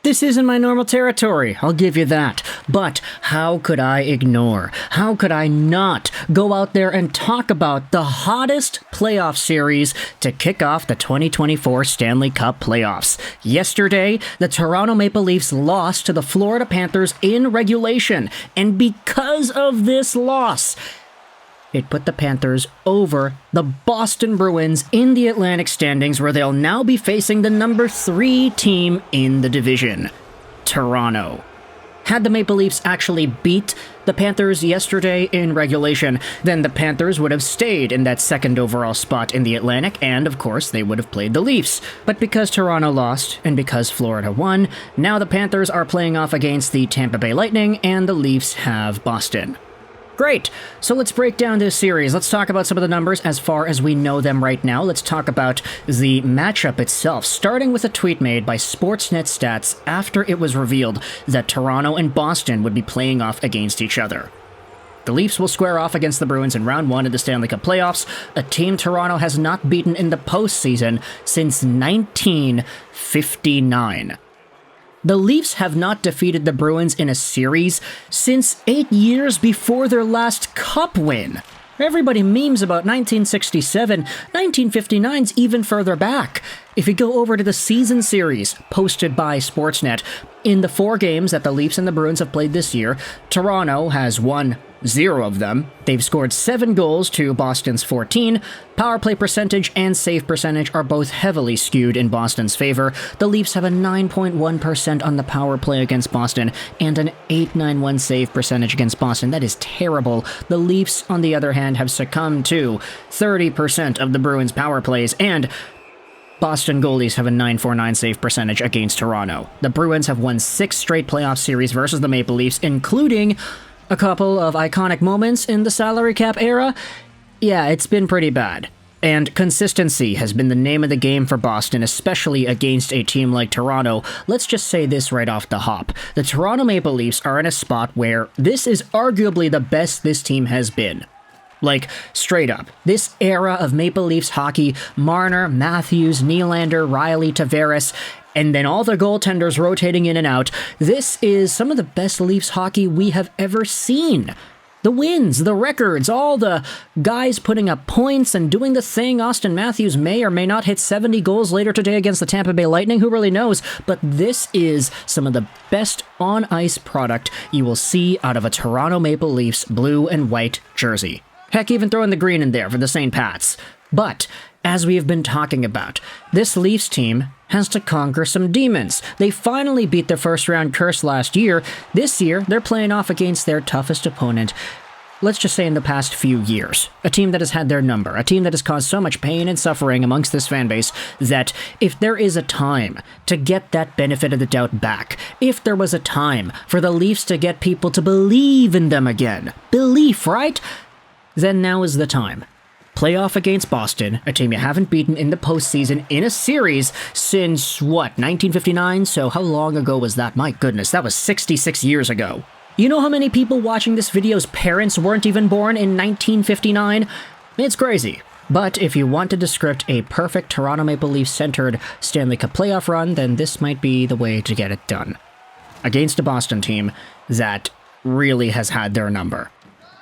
This isn't my normal territory, I'll give you that. But how could I ignore? How could I not go out there and talk about the hottest playoff series to kick off the 2024 Stanley Cup Playoffs? Yesterday, the Toronto Maple Leafs lost to the Florida Panthers in regulation, and because of this loss, it put the Panthers over the Boston Bruins in the Atlantic standings, where they'll now be facing the number 3 team in the division, Toronto. Had the Maple Leafs actually beat the Panthers yesterday in regulation, then the Panthers would have stayed in that second overall spot in the Atlantic, and of course they would have played the Leafs. But because Toronto lost, and because Florida won, now the Panthers are playing off against the Tampa Bay Lightning, and the Leafs have Boston. Great, so let's break down this series. Let's talk about some of the numbers as far as we know them right now. Let's talk about the matchup itself, starting with a tweet made by Sportsnet Stats after it was revealed that Toronto and Boston would be playing off against each other. The Leafs will square off against the Bruins in round 1 of the Stanley Cup Playoffs, a team Toronto has not beaten in the postseason since 1959. The Leafs have not defeated the Bruins in a series since 8 years before their last Cup win. Everybody memes about 1967, 1959's even further back. If you go over to the season series posted by Sportsnet, in the 4 games that the Leafs and the Bruins have played this year, Toronto has won 0 of them. They've scored 7 goals to Boston's 14. Power play percentage and save percentage are both heavily skewed in Boston's favor. The Leafs have a 9.1% on the power play against Boston and an 8.91 save percentage against Boston. That is terrible. The Leafs, on the other hand, have succumbed to 30% of the Bruins' power plays, and Boston goalies have a 9.49 save percentage against Toronto. The Bruins have won 6 straight playoff series versus the Maple Leafs, including a couple of iconic moments in the salary cap era. Yeah, it's been pretty bad. And consistency has been the name of the game for Boston, especially against a team like Toronto. Let's just say this right off the hop. The Toronto Maple Leafs are in a spot where this is arguably the best this team has been. Like, straight up. This era of Maple Leafs hockey, Marner, Matthews, Nylander, Rielly, Tavares, and then all the goaltenders rotating in and out, this is some of the best Leafs hockey we have ever seen. The wins, the records, all the guys putting up points and doing the thing. Auston Matthews may or may not hit 70 goals later today against the Tampa Bay Lightning, who really knows? But this is some of the best on-ice product you will see out of a Toronto Maple Leafs blue and white jersey. Heck, even throwing the green in there for the St. Pats. But, as we have been talking about, this Leafs team has to conquer some demons. They finally beat their first-round curse last year. This year, they're playing off against their toughest opponent, let's just say in the past few years. A team that has had their number. A team that has caused so much pain and suffering amongst this fanbase that if there is a time to get that benefit of the doubt back, if there was a time for the Leafs to get people to believe in them again, belief, right? Then now is the time. Playoff against Boston, a team you haven't beaten in the postseason in a series since, 1959? So how long ago was that? My goodness, that was 66 years ago. You know how many people watching this video's parents weren't even born in 1959? It's crazy. But if you wanted to script a perfect Toronto Maple Leafs-centered Stanley Cup playoff run, then this might be the way to get it done. Against a Boston team that really has had their number.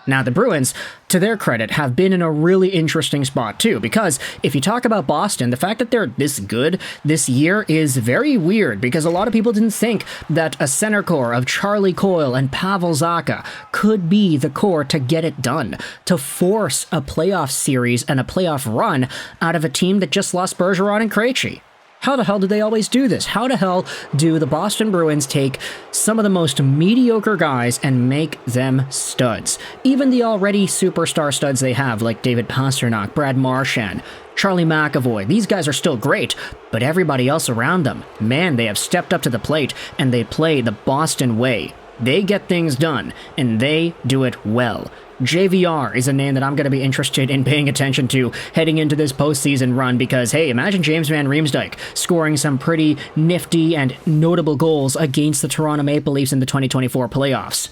Now, the Bruins, to their credit, have been in a really interesting spot, too, because if you talk about Boston, the fact that they're this good this year is very weird, because a lot of people didn't think that a center core of Charlie Coyle and Pavel Zacha could be the core to get it done, to force a playoff series and a playoff run out of a team that just lost Bergeron and Krejci. How the hell do they always do this? How the hell do the Boston Bruins take some of the most mediocre guys and make them studs? Even the already superstar studs they have, like David Pastrnak, Brad Marchand, Charlie McAvoy, these guys are still great, but everybody else around them, man, they have stepped up to the plate and they play the Boston way. They get things done, and they do it well. JVR is a name that I'm going to be interested in paying attention to heading into this postseason run because, hey, imagine James Van Riemsdyk scoring some pretty nifty and notable goals against the Toronto Maple Leafs in the 2024 playoffs.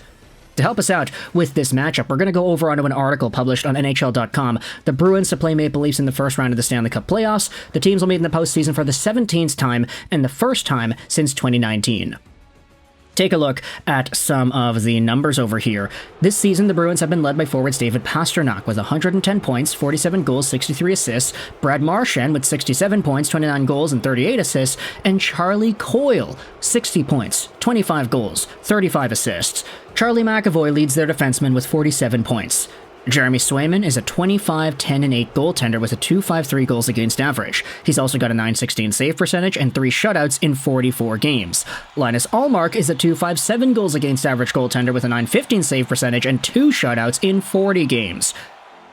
To help us out with this matchup, we're going to go over onto an article published on NHL.com. The Bruins to play Maple Leafs in the first round of the Stanley Cup Playoffs. The teams will meet in the postseason for the 17th time and the first time since 2019. Take a look at some of the numbers over here. This season, the Bruins have been led by forwards David Pastrnak with 110 points, 47 goals, 63 assists, Brad Marchand with 67 points, 29 goals, and 38 assists, and Charlie Coyle, 60 points, 25 goals, 35 assists. Charlie McAvoy leads their defensemen with 47 points. Jeremy Swayman is a 25, 10, and 8 goaltender with a 2.53 goals against average. He's also got a 9.16 save percentage and 3 shutouts in 44 games. Linus Ullmark is a 2.57 goals against average goaltender with a 9.15 save percentage and 2 shutouts in 40 games.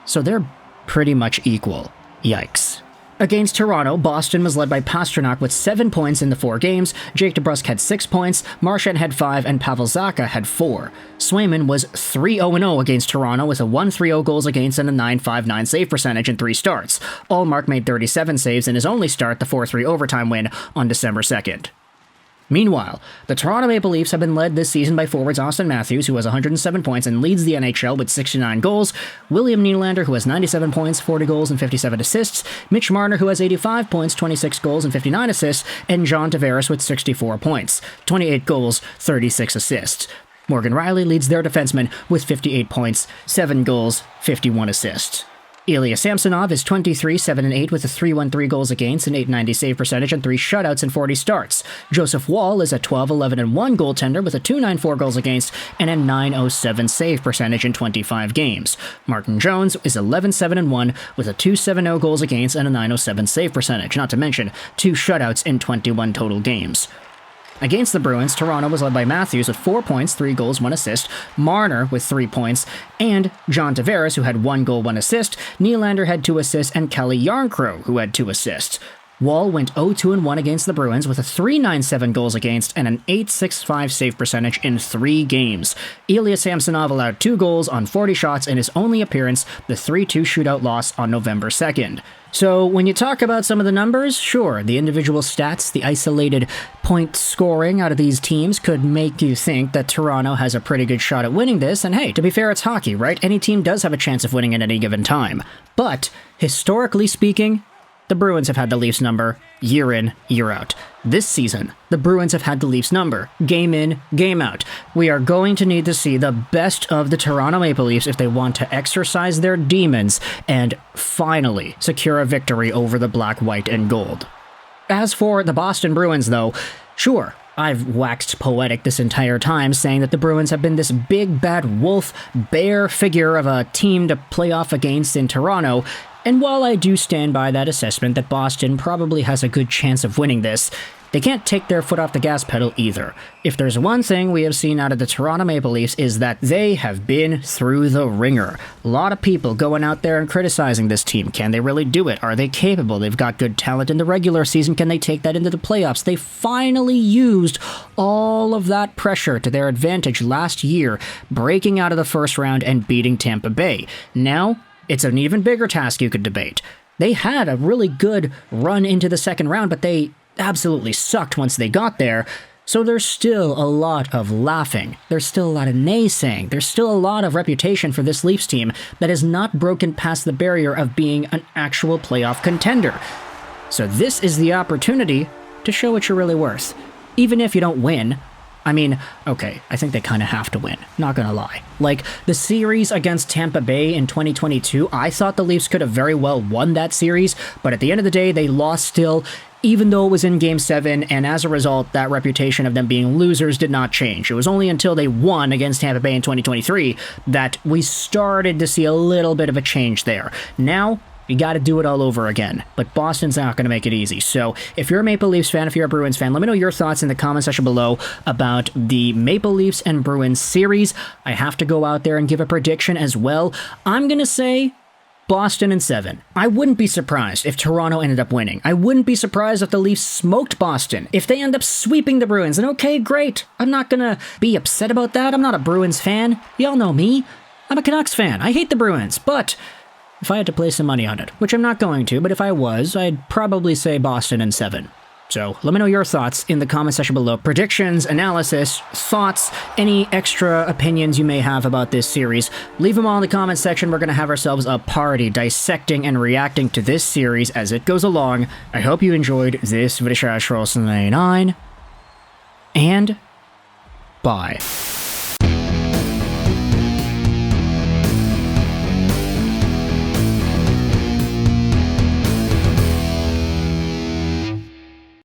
So they're pretty much equal. Yikes. Against Toronto, Boston was led by Pastrnak with 7 points in the 4 games, Jake DeBrusk had 6 points, Marchand had 5, and Pavel Zacha had 4. Swayman was 3-0-0 against Toronto with a 1.30 goals against and a 9.59 save percentage in 3 starts. Ullmark made 37 saves in his only start, the 4-3 overtime win on December 2nd. Meanwhile, the Toronto Maple Leafs have been led this season by forwards Auston Matthews, who has 107 points and leads the NHL with 69 goals, William Nylander, who has 97 points, 40 goals, and 57 assists, Mitch Marner, who has 85 points, 26 goals, and 59 assists, and John Tavares with 64 points, 28 goals, 36 assists. Morgan Rielly leads their defensemen with 58 points, 7 goals, 51 assists. Ilya Samsonov is 23, 7, and 8 with a 3.13 goals against, an 8.90 save percentage, and 3 shutouts in 40 starts. Joseph Woll is a 12, 11, and 1 goaltender with a 2.94 goals against and a 9.07 save percentage in 25 games. Martin Jones is 11, 7, and 1 with a 2.70 goals against and a 9.07 save percentage, not to mention 2 shutouts in 21 total games. Against the Bruins, Toronto was led by Matthews with 4 points, 3 goals, 1 assist, Marner with 3 points, and John Tavares, who had 1 goal, 1 assist, Nylander had 2 assists, and Kelly Yarncrow, who had 2 assists. Woll went 0-2-1 against the Bruins with a 3.97 goals against and an 8.65 save percentage in 3 games. Ilya Samsonov allowed 2 goals on 40 shots in his only appearance, the 3-2 shootout loss on November 2nd. So when you talk about some of the numbers, sure, the individual stats, the isolated point scoring out of these teams could make you think that Toronto has a pretty good shot at winning this, and hey, to be fair, it's hockey, right? Any team does have a chance of winning at any given time. But, historically speaking, the Bruins have had the Leafs number year in, year out. This season, the Bruins have had the Leafs number game in, game out. We are going to need to see the best of the Toronto Maple Leafs if they want to exercise their demons and finally secure a victory over the black, white, and gold. As for the Boston Bruins, though, sure, I've waxed poetic this entire time saying that the Bruins have been this big, bad wolf, bear figure of a team to play off against in Toronto. And while I do stand by that assessment that Boston probably has a good chance of winning this, they can't take their foot off the gas pedal either. If there's one thing we have seen out of the Toronto Maple Leafs is that they have been through the ringer. A lot of people going out there and criticizing this team. Can they really do it? Are they capable? They've got good talent in the regular season. Can they take that into the playoffs? They finally used all of that pressure to their advantage last year, breaking out of the first round and beating Tampa Bay. Now, it's an even bigger task you could debate. They had a really good run into the second round, but they absolutely sucked once they got there. So there's still a lot of laughing. There's still a lot of naysaying. There's still a lot of reputation for this Leafs team that has not broken past the barrier of being an actual playoff contender. So this is the opportunity to show what you're really worth. Even if you don't win, I mean, okay, I think they kind of have to win, not gonna lie. Like, the series against Tampa Bay in 2022, I thought the Leafs could have very well won that series, but at the end of the day, they lost still, even though it was in Game 7, and as a result, that reputation of them being losers did not change. It was only until they won against Tampa Bay in 2023 that we started to see a little bit of a change there. Now, you got to do it all over again, but Boston's not going to make it easy. So if you're a Maple Leafs fan, if you're a Bruins fan, let me know your thoughts in the comment section below about the Maple Leafs and Bruins series. I have to go out there and give a prediction as well. I'm going to say Boston in 7. I wouldn't be surprised if Toronto ended up winning. I wouldn't be surprised if the Leafs smoked Boston. If they end up sweeping the Bruins, and okay, great. I'm not going to be upset about that. I'm not a Bruins fan. Y'all know me. I'm a Canucks fan. I hate the Bruins, but if I had to place some money on it, which I'm not going to, but if I was, I'd probably say Boston in 7. So let me know your thoughts in the comment section below. Predictions, analysis, thoughts, any extra opinions you may have about this series. Leave them all in the comment section. We're going to have ourselves a party dissecting and reacting to this series as it goes along. I hope you enjoyed this video. And bye.